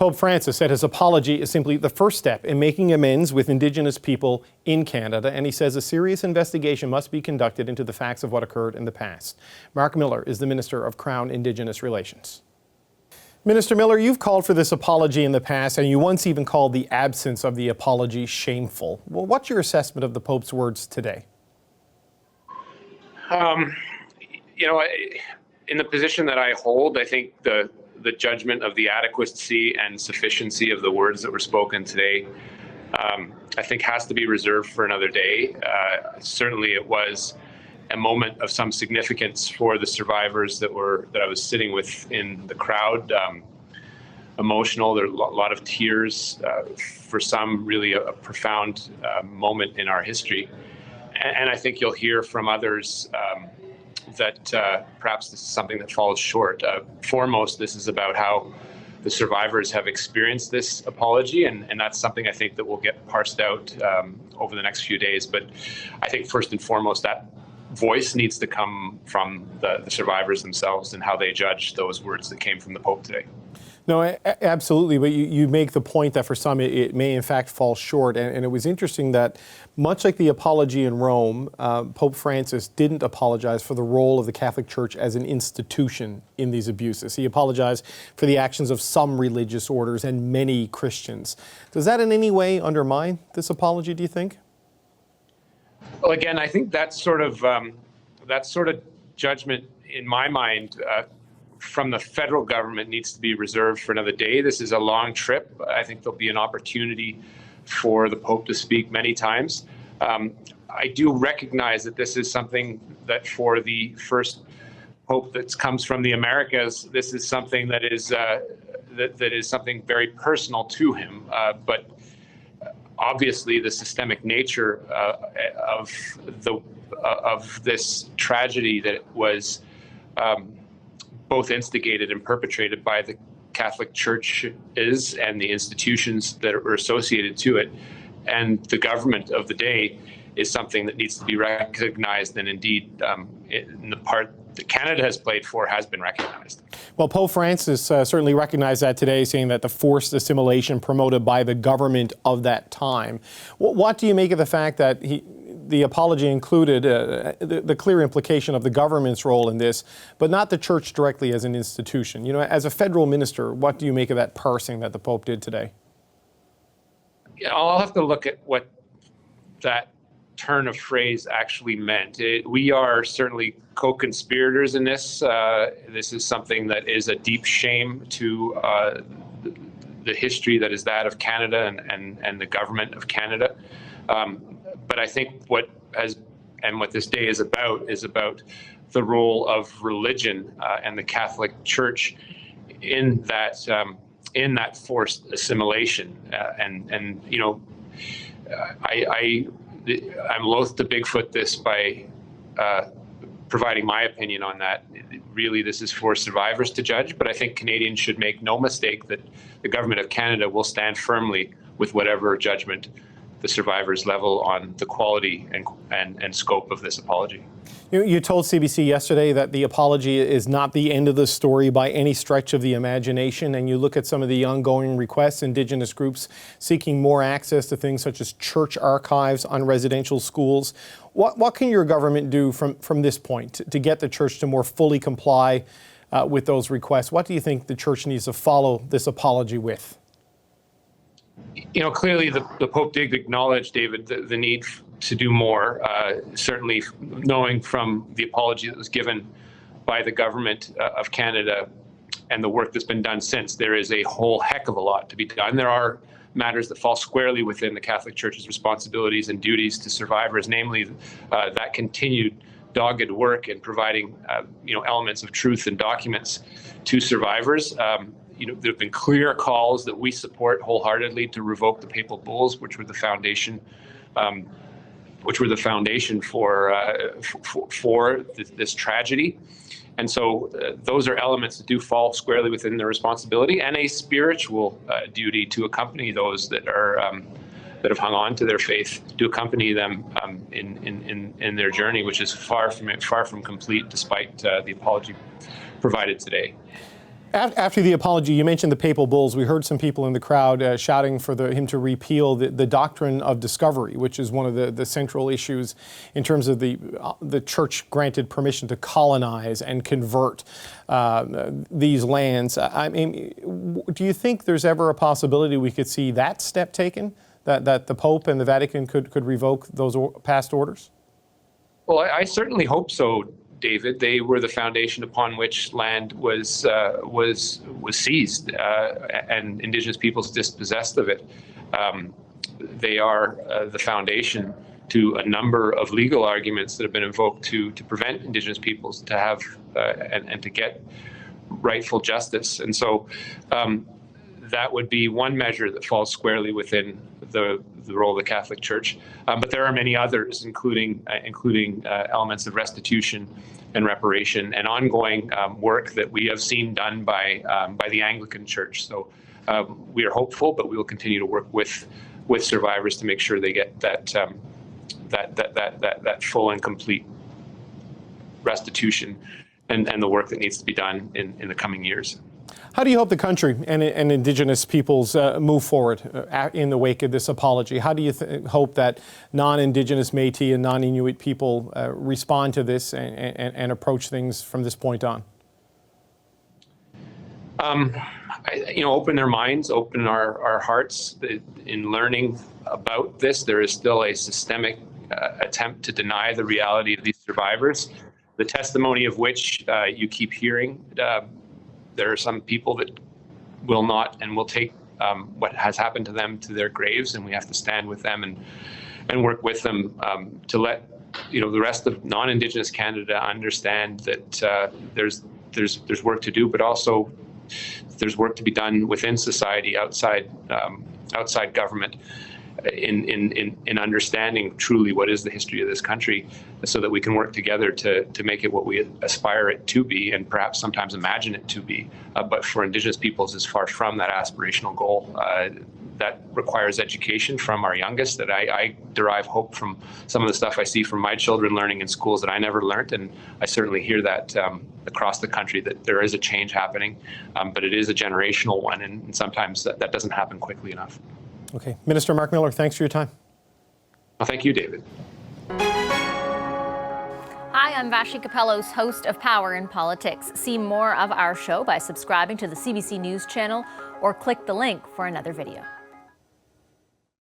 Pope Francis said his apology is simply the first step in making amends with Indigenous people in Canada, and he says a serious investigation must be conducted into the facts of what occurred in the past. Marc Miller is the Minister of Crown Indigenous Relations. Minister Miller, you've called for this apology in the past, and you once even called the absence of the apology shameful. Well, what's your assessment of the Pope's words today? In the position that I hold, I think the judgment of the adequacy and sufficiency of the words that were spoken today, I think has to be reserved for another day. Certainly it was a moment of some significance for the survivors that I was sitting with in the crowd. Emotional, there are a lot of tears, for some really a profound moment in our history. And I think you'll hear from others that perhaps this is something that falls short. Foremost, this is about how the survivors have experienced this apology, and that's something I think that will get parsed out over the next few days. But I think first and foremost, that voice needs to come from the survivors themselves and how they judge those words that came from the Pope today. No, absolutely. But you make the point that for some it may in fact fall short. And it was interesting that much like the apology in Rome, Pope Francis didn't apologize for the role of the Catholic Church as an institution in these abuses. He apologized for the actions of some religious orders and many Christians. Does that in any way undermine this apology, do you think? Well, again, I think that sort of judgment, in my mind, from the federal government needs to be reserved for another day. This is a long trip. I think there'll be an opportunity for the Pope to speak many times. I do recognize that this is something that for the first Pope that comes from the Americas, this is something that is something very personal to him. But obviously, the systemic nature of this tragedy that was both instigated and perpetrated by the Catholic Church and the institutions that are associated to it, and the government of the day, is something that needs to be recognized, and indeed, in the part that Canada has played for, has been recognized. Well, Pope Francis certainly recognized that today, saying that the forced assimilation promoted by the government of that time. What do you make of the fact that the apology included the clear implication of the government's role in this, but not the Church directly as an institution? You know, as a federal minister, what do you make of that parsing that the Pope did today? Yeah, I'll have to look at what that turn of phrase actually meant. We are certainly co-conspirators in this. This is something that is a deep shame to the history that is that of Canada and the government of Canada. But I think what this day is about the role of religion and the Catholic Church in that forced assimilation. I'm loath to Bigfoot this by providing my opinion on that. Really, this is for survivors to judge, but I think Canadians should make no mistake that the government of Canada will stand firmly with whatever judgment the survivors level on the quality and scope of this apology. You told CBC yesterday that the apology is not the end of the story by any stretch of the imagination, and you look at some of the ongoing requests, Indigenous groups seeking more access to things such as church archives on residential schools. What can your government do from this point to get the Church to more fully comply with those requests? What do you think the Church needs to follow this apology with? You know, clearly the Pope did acknowledge, David, the need to do more, certainly knowing from the apology that was given by the government of Canada and the work that's been done since, there is a whole heck of a lot to be done. There are matters that fall squarely within the Catholic Church's responsibilities and duties to survivors, namely that continued dogged work in providing elements of truth and documents to survivors. There have been clear calls that we support wholeheartedly to revoke the papal bulls, which were the foundation for this tragedy. And so those are elements that do fall squarely within their responsibility, and a spiritual duty to accompany those that have hung on to their faith, to accompany them in their journey, which is far from complete, despite the apology provided today. After the apology, you mentioned the papal bulls. We heard some people in the crowd shouting for him to repeal the doctrine of discovery, which is one of the central issues in terms of the church granted permission to colonize and convert these lands. I mean, do you think there's ever a possibility we could see that step taken, that the Pope and the Vatican could revoke those past orders? Well, I certainly hope so, David. They were the foundation upon which land was seized and Indigenous peoples dispossessed of it. They are the foundation to a number of legal arguments that have been invoked to prevent Indigenous peoples to have and to get rightful justice. And so that would be one measure that falls squarely within the role of the Catholic Church. But there are many others, including elements of restitution and reparation and ongoing work that we have seen done by the Anglican Church. So we are hopeful, but we will continue to work with survivors to make sure they get that full and complete restitution and the work that needs to be done in the coming years. How do you hope the country and Indigenous peoples move forward in the wake of this apology? How do you hope that non-Indigenous Métis and non-Inuit people respond to this and approach things from this point on? Open their minds, open our hearts in learning about this. There is still a systemic attempt to deny the reality of these survivors, the testimony of which you keep hearing. There are some people that will not and will take what has happened to them to their graves, and we have to stand with them and work with them to let the rest of non-Indigenous Canada understand that there's work to do, but also there's work to be done within society, outside government, in understanding truly what is the history of this country, so that we can work together to make it what we aspire it to be, and perhaps sometimes imagine it to be. But for Indigenous peoples, is far from that aspirational goal. That requires education from our youngest. That I derive hope from some of the stuff I see from my children learning in schools that I never learned, and I certainly hear that across the country, that there is a change happening, but it is a generational one, and sometimes that doesn't happen quickly enough. Okay. Minister Marc Miller, thanks for your time. Well, thank you, David. Hi, I'm Vashi Capellos, host of Power in Politics. See more of our show by subscribing to the CBC News channel or click the link for another video.